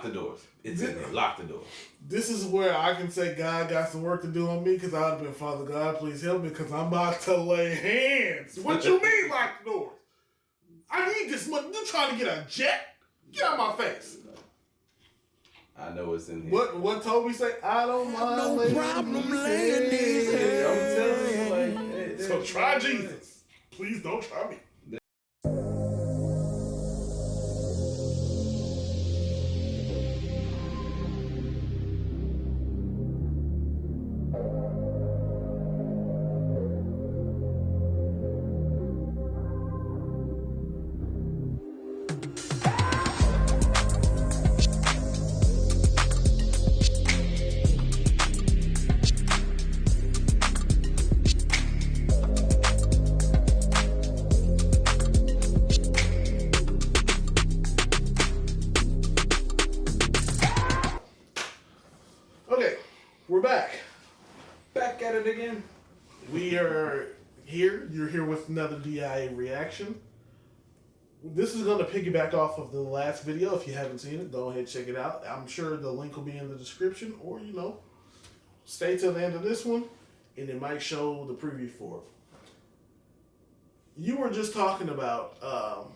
the doors. It's in there. Lock the doors. This is where I can say God got some work to do on me because I'd have been, Father God, please help me because I'm about to lay hands. What you mean lock the doors? I need this money. You trying to get a jet? Get out my face. I know it's in here. What Toby say? I don't mind. No problem laying these hands. I'm telling you. So try Jesus. Please don't try me. We're back. Back at it again. We are here. You're here with another DIA reaction. This is going to piggyback off of the last video. If you haven't seen it, go ahead and check it out. I'm sure the link will be in the description, or, stay till the end of this one, and it might show the preview for it. You were just talking about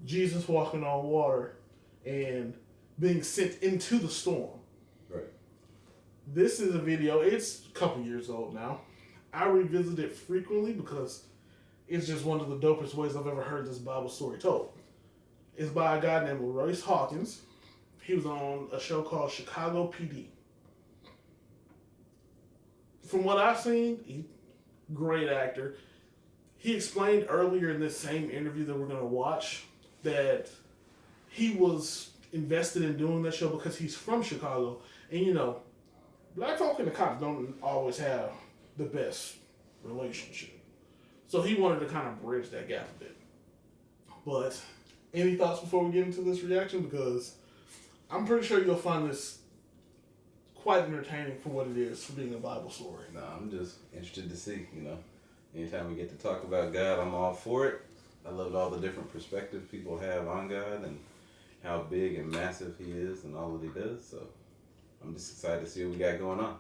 Jesus walking on water and being sent into the storm. Right. This is a video, it's a couple years old now. I revisit it frequently because it's just one of the dopest ways I've ever heard this Bible story told. It's by a guy named LaRoyce Hawkins. He was on a show called Chicago PD. From what I've seen, great actor. He explained earlier in this same interview that we're going to watch that he was invested in doing that show because he's from Chicago. And, black folk and the cops don't always have the best relationship. So he wanted to kind of bridge that gap a bit. But any thoughts before we get into this reaction? Because I'm pretty sure you'll find this quite entertaining for what it is, for being a Bible story. No, I'm just interested to see, Anytime we get to talk about God, I'm all for it. I love all the different perspectives people have on God and how big and massive he is and all that he does. So I'm just excited to see what we got going on.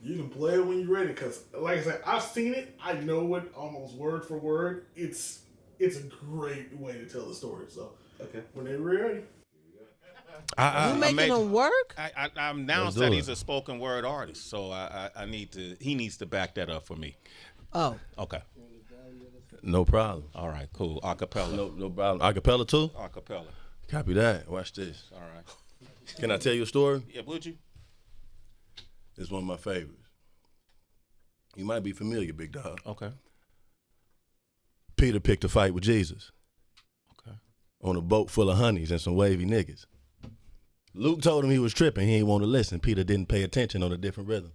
You can play it when you're ready, because like I said, I've seen it. I know it almost word for word. It's a great way to tell the story. So okay, whenever you're ready. You making him work? I announced that he's a spoken word artist, so he needs to back that up for me. Oh. Okay. No problem. All right, cool. Acapella. No problem. Acapella too? Acapella. Copy that. Watch this. All right. Can I tell you a story? Yeah, would you? It's one of my favorites. You might be familiar, big dog. Okay. Peter picked a fight with Jesus. Okay. On a boat full of honeys and some wavy niggas. Luke told him he was tripping. He ain't want to listen. Peter didn't pay attention on a different rhythm.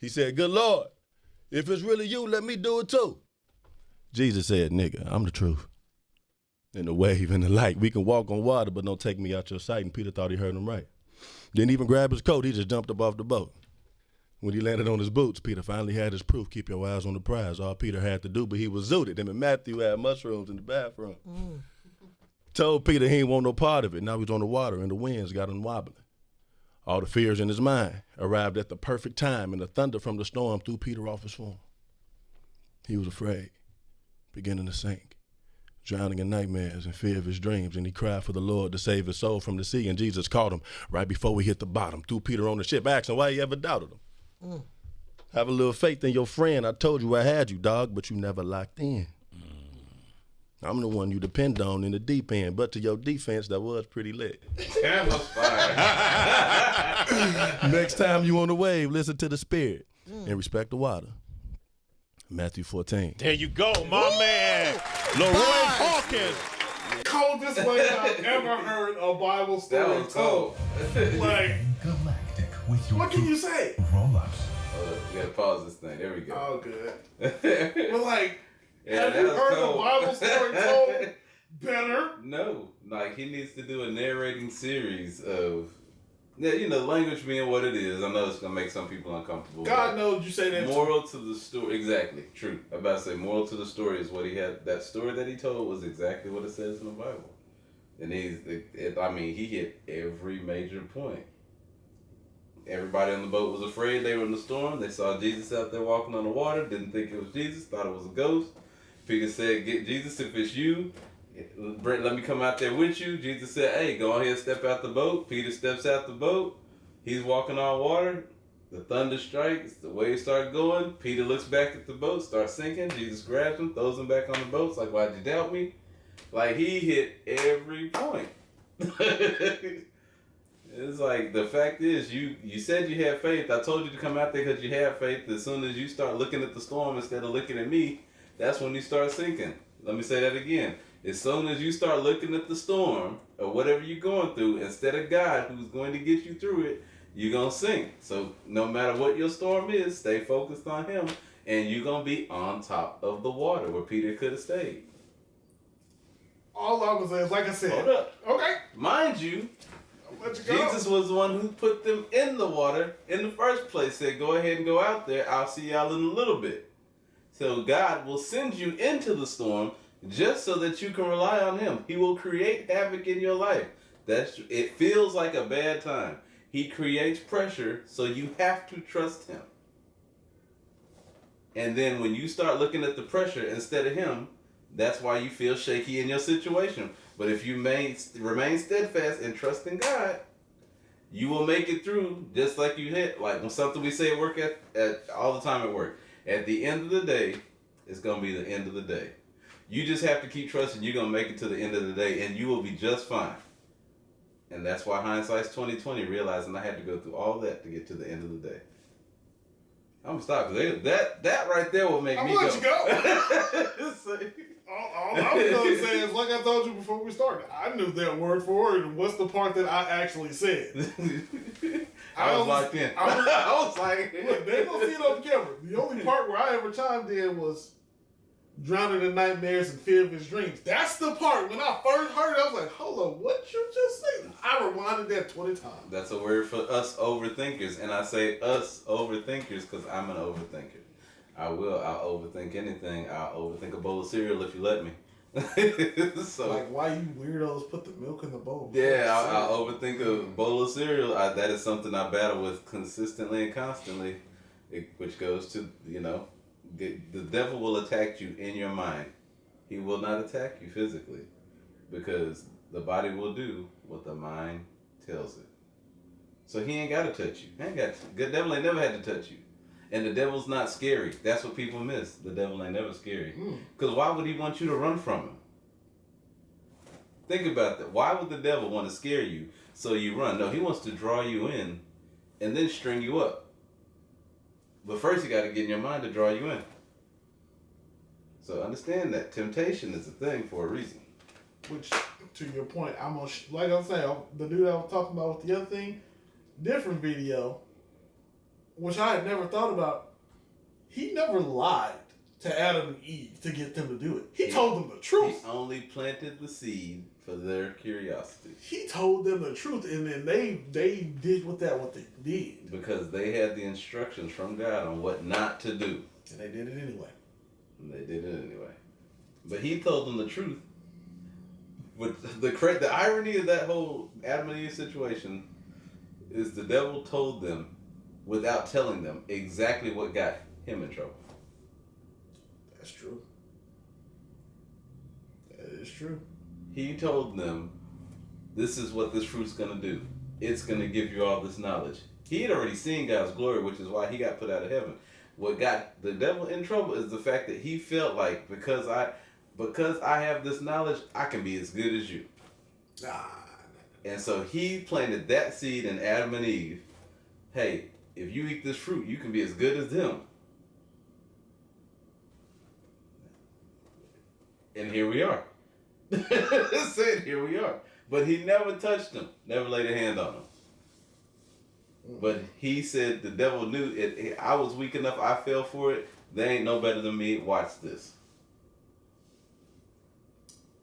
He said, "Good Lord, if it's really you, let me do it too." Jesus said, "Nigga, I'm the truth. And the wave and the light. We can walk on water, but don't take me out your sight." And Peter thought he heard him right. Didn't even grab his coat. He just jumped up off the boat. When he landed on his boots, Peter finally had his proof. Keep your eyes on the prize. All Peter had to do, but he was zooted. Him and Matthew had mushrooms in the bathroom. Told Peter he ain't want no part of it. Now he's on the water, and the winds got him wobbling. All the fears in his mind arrived at the perfect time, and the thunder from the storm threw Peter off his form. He was afraid, beginning to sink, drowning in nightmares and fear of his dreams, and he cried for the Lord to save his soul from the sea, and Jesus caught him right before he hit the bottom, threw Peter on the ship, asked him why he ever doubted him. Have a little faith in your friend. I told you I had you, dog, but you never locked in. I'm the one you depend on in the deep end, but to your defense, that was pretty lit. That was fire. Next time you on the wave, listen to the spirit and respect the water. Matthew 14. There you go, my man. LaRoyce Hawkins. Coldest way I've ever heard a Bible story That was cold. Like, Galactic with your what can you say? roll-ups. We gotta pause this thing. There we go. Oh, good. But like, Yeah, have that you was heard cold. a Bible story told better? No, like he needs to do a narrating series of, language being what it is. I know it's gonna make some people uncomfortable. God knows you say that. Moral to the story, exactly, true. I'm about to say moral to the story is what he had. That story that he told was exactly what it says in the Bible. And he hit every major point. Everybody on the boat was afraid. They were in the storm. They saw Jesus out there walking on the water. Didn't think it was Jesus. Thought it was a ghost. Peter said, "Get Jesus if it's you. Let me come out there with you." Jesus said, "Hey, go ahead, step out the boat." Peter steps out the boat. He's walking on water. The thunder strikes. The waves start going. Peter looks back at the boat, starts sinking. Jesus grabs him, throws him back on the boat. It's like, "Why'd you doubt me?" Like, he hit every point. It's like, the fact is, you said you had faith. I told you to come out there because you had faith. As soon as you start looking at the storm instead of looking at me, that's when you start sinking. Let me say that again. As soon as you start looking at the storm or whatever you're going through, instead of God who's going to get you through it, you're going to sink. So no matter what your storm is, stay focused on him, and you're going to be on top of the water where Peter could have stayed. All I was saying is, like I said. Hold up. Okay. Mind you, Let you go. Jesus was the one who put them in the water in the first place. Said, "Go ahead and go out there. I'll see y'all in a little bit." So God will send you into the storm just so that you can rely on him. He will create havoc in your life. It feels like a bad time. He creates pressure, so you have to trust him. And then when you start looking at the pressure instead of him, that's why you feel shaky in your situation. But if you remain steadfast and trust in God, you will make it through just like you hit. Like when something we say at work at all the time at work. At the end of the day, it's going to be the end of the day. You just have to keep trusting you're going to make it to the end of the day, and you will be just fine. And that's why hindsight's 2020, realizing I had to go through all that to get to the end of the day. I'm gonna stop, because that right there will make me go. Let you go. All I was going to say is, like I told you before we started, I knew that word for word, and what's the part that I actually said? I was locked in. I was like... Look, they don't see it on camera. The only part where I ever chimed in was drowning in nightmares and fear of his dreams. That's the part. When I first heard it, I was like, hold on, what you just say? I rewinded that 20 times. That's a word for us overthinkers, and I say us overthinkers because I'm an overthinker. I'll overthink anything. I'll overthink a bowl of cereal if you let me. So, like, why you weirdos put the milk in the bowl? Yeah, I'll overthink a bowl of cereal. That is something I battle with consistently and constantly, which goes to, the devil will attack you in your mind. He will not attack you physically, because the body will do what the mind tells it. So he ain't got to touch you. The devil ain't never had to touch you. And the devil's not scary. That's what people miss. The devil ain't never scary. Because why would he want you to run from him? Think about that. Why would the devil want to scare you so you run? No, he wants to draw you in and then string you up. But first you got to get in your mind to draw you in. So understand that temptation is a thing for a reason. Which, to your point, like I was saying, the dude I was talking about with the other thing, different video, which I had never thought about. He never lied to Adam and Eve to get them to do it. He told them the truth. He only planted the seed for their curiosity. He told them the truth, and then they did what they did. Because they had the instructions from God on what not to do. And they did it anyway. But he told them the truth. But the irony of that whole Adam and Eve situation is the devil told them without telling them exactly what got him in trouble. That's true. That is true. He told them, this is what this fruit's going to do. It's going to give you all this knowledge. He had already seen God's glory, which is why he got put out of heaven. What got the devil in trouble is the fact that he felt like, because I have this knowledge, I can be as good as you. And so he planted that seed in Adam and Eve. Hey, if you eat this fruit, you can be as good as them. And here we are. Here we are. But he never touched them, never laid a hand on them. But he said the devil knew it. I was weak enough, I fell for it. They ain't no better than me. Watch this.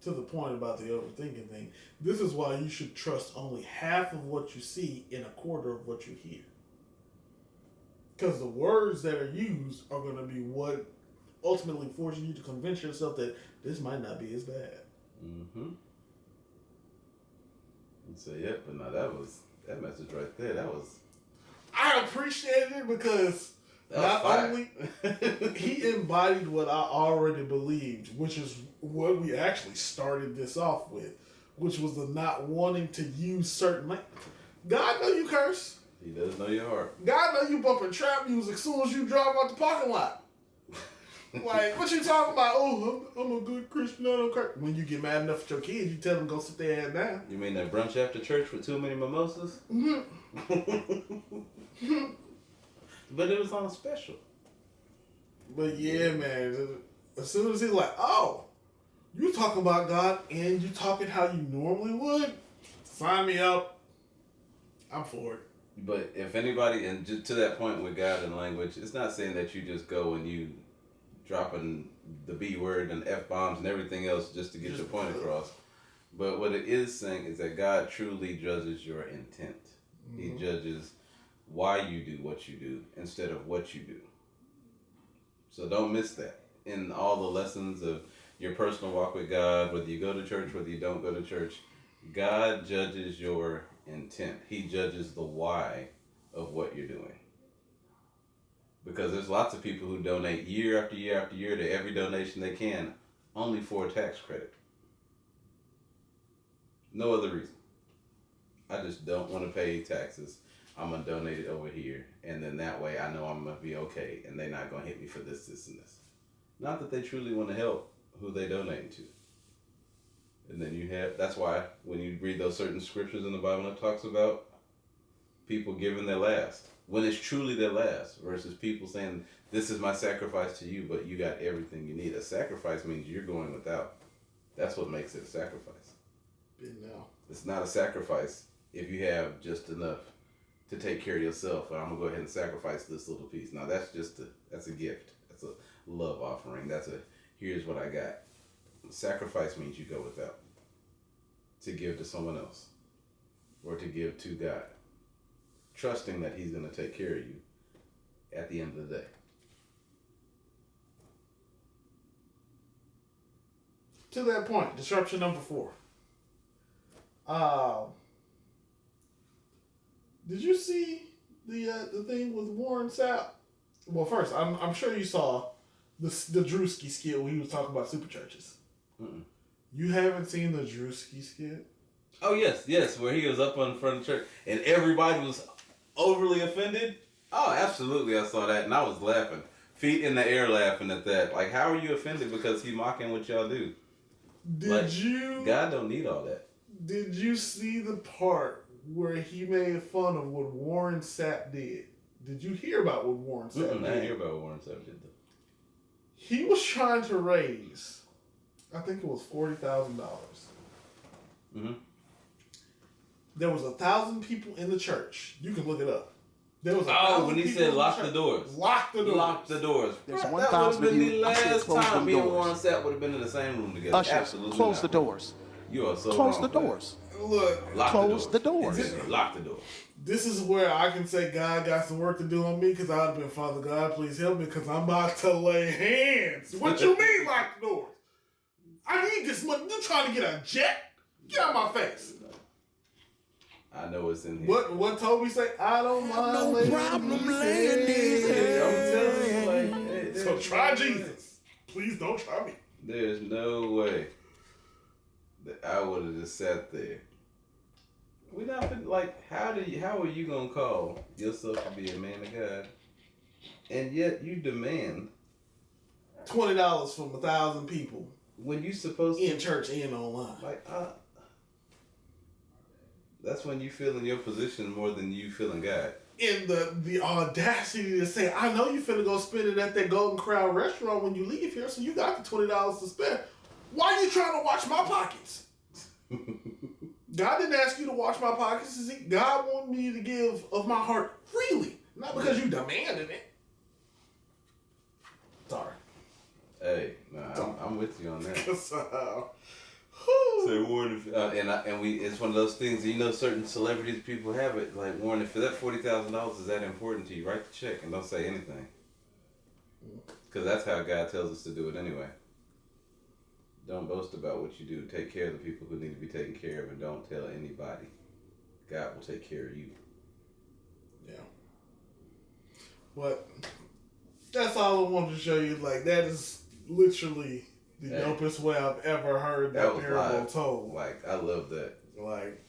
To the point about the overthinking thing, this is why you should trust only half of what you see and a quarter of what you hear. Because the words that are used are going to be what ultimately forces you to convince yourself that this might not be as bad. Mm-hmm. So yeah, but no, that message right there. That was. I appreciated it because not only he embodied what I already believed, which is what we actually started this off with, which was the not wanting to use certain. God know you curse. He does know your heart. God know you bumping trap music as soon as you drive out the parking lot. Like, what you talking about? Oh, I'm a good Christian. I don't curse. When you get mad enough at your kids, you tell them go sit their ass down. You mean that brunch after church with too many mimosas? Mm-hmm. But it was on a special. But yeah, man. As soon as he's like, oh, you talking about God and you talking how you normally would, sign me up. I'm for it. But if anybody, and just to that point with God and language, it's not saying that you just go and you dropping the B word and F bombs and everything else just to get your point across. But what it is saying is that God truly judges your intent. Mm-hmm. He judges why you do what you do instead of what you do. So don't miss that. In all the lessons of your personal walk with God, whether you go to church, whether you don't go to church, God judges your intent. He judges the why of what you're doing. Because there's lots of people who donate year after year after year to every donation they can, only for a tax credit. No other reason. I just don't want to pay taxes. I'm going to donate it over here. And then that way I know I'm going to be okay. And they're not going to hit me for this, this, and this. Not that they truly want to help who they donate to. And then you have, that's why when you read those certain scriptures in the Bible that talks about people giving their last, when it's truly their last, versus people saying, this is my sacrifice to you, but you got everything you need. A sacrifice means you're going without. That's what makes it a sacrifice. Now. It's not a sacrifice if you have just enough to take care of yourself. I'm going to go ahead and sacrifice this little piece. Now that's that's a gift. That's a love offering. Here's what I got. Sacrifice means you go without. To give to someone else. Or to give to God. Trusting that he's going to take care of you at the end of the day. To that point, disruption number 4. Did you see the thing with Warren Sapp? Well, first, I'm sure you saw the Drewski skit where he was talking about super churches. Mm-mm. You haven't seen the Drewski skit? Oh yes, where he was up on the front of the church and everybody was overly offended. Oh, absolutely, I saw that and I was laughing, feet in the air, laughing at that. Like, how are you offended because he mocking what y'all do? God don't need all that. Did you see the part where he made fun of what Warren Sapp did? Did you hear about what Warren Sapp did? I didn't hear about what Warren Sapp did, though. He was trying to raise, I think it was $40,000. Mm-hmm. There was 1,000 people in the church. You can look it up. There was when he said lock the doors. Lock the doors. Lock the doors. There's That 1,000 would have of been you. the last time me and doors. Warren Sapp would have been in the same room together. Ushers, Absolutely close not. the doors. You are so Close wrong the for that. doors. Look, Close the doors. Lock the door. this is where I can say God got some work to do on me because I've been, Father God, please help me because I'm about to lay hands. What you mean lock the doors? I need this money. You trying to get a jet? Get out my face. I know it's in here. What Toby say? I don't mind. No problem laying these hands. So try Jesus. Please don't try me. There's no way that I would have just sat there. We not been, like, how are you gonna call yourself to be a man of God, and yet you demand $20 from 1,000 people when you supposed to in church and online? Like, that's when you feel in your position more than you feel in God. In the audacity to say, I know you finna go spend it at that Golden Crown restaurant when you leave here, so you got the $20 to spend. Why are you trying to watch my pockets? God didn't ask you to watch my pockets. God wanted me to give of my heart freely, not because you demanded it. Sorry. Hey, I'm with you on that. Whew. Say Warren, it's one of those things. You know, certain celebrities, people have it. Like, Warren, if that $40,000 is that important to you, write the check and don't say anything. Because that's how God tells us to do it anyway. Don't boast about what you do. Take care of the people who need to be taken care of, and don't tell anybody. God will take care of you. Yeah. But that's all I wanted to show you. Like, that is literally the dopest way I've ever heard that parable told. Like, I love that. Like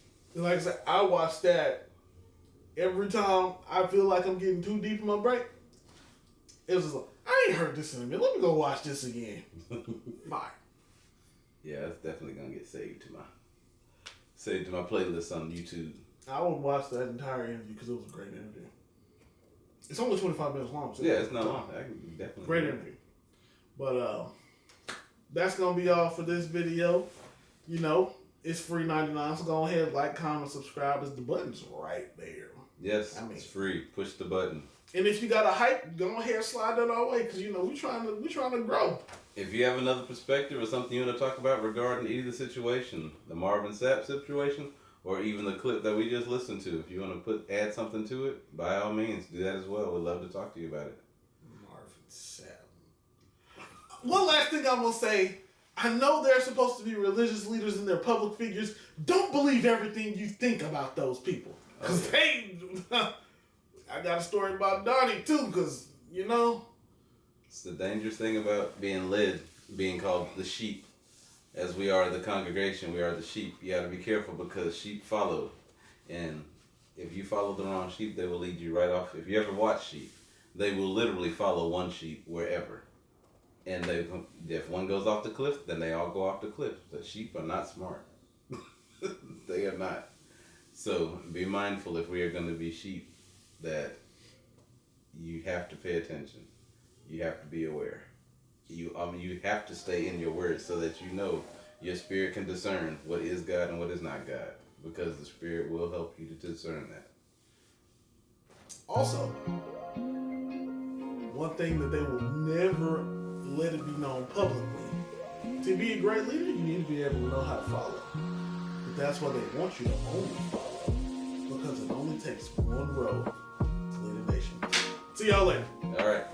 I said, I watch that every time I feel like I'm getting too deep in my brain. It was just like, I ain't heard this in a minute. Let me go watch this again. Bye. Yeah, that's definitely gonna get saved to my playlist on YouTube. I would watch that entire interview because it was a great interview. It's only 25 minutes long. So yeah, it's not long. I can definitely great interview. But that's gonna be all for this video. You know, it's free 99, so go ahead, like, comment, subscribe. The button's right there. Yes, it's free. Push the button. And if you got a hype, go ahead, slide that our way, because you know we trying to grow. If you have another perspective or something you want to talk about regarding either situation, the Marvin Sapp situation, or even the clip that we just listened to, if you want to add something to it, by all means, do that as well. We'd love to talk to you about it. Marvin Sapp. One last thing I'm gonna say. I know they're supposed to be religious leaders and they're public figures. Don't believe everything you think about those people, because I got a story about Donnie too, because you know. It's the dangerous thing about being called the sheep. As we are the congregation, we are the sheep. You got to be careful because sheep follow. And if you follow the wrong sheep, they will lead you right off. If you ever watch sheep, they will literally follow one sheep wherever. And if one goes off the cliff, then they all go off the cliff. The sheep are not smart. They are not. So be mindful if we are going to be sheep that you have to pay attention. You have to be aware. You have to stay in your word so that you know your spirit can discern what is God and what is not God, because the spirit will help you to discern that. Also, one thing that they will never let it be known publicly: to be a great leader, you need to be able to know how to follow. But that's why they want you to only follow, because it only takes one road to lead a nation. See y'all later. All right.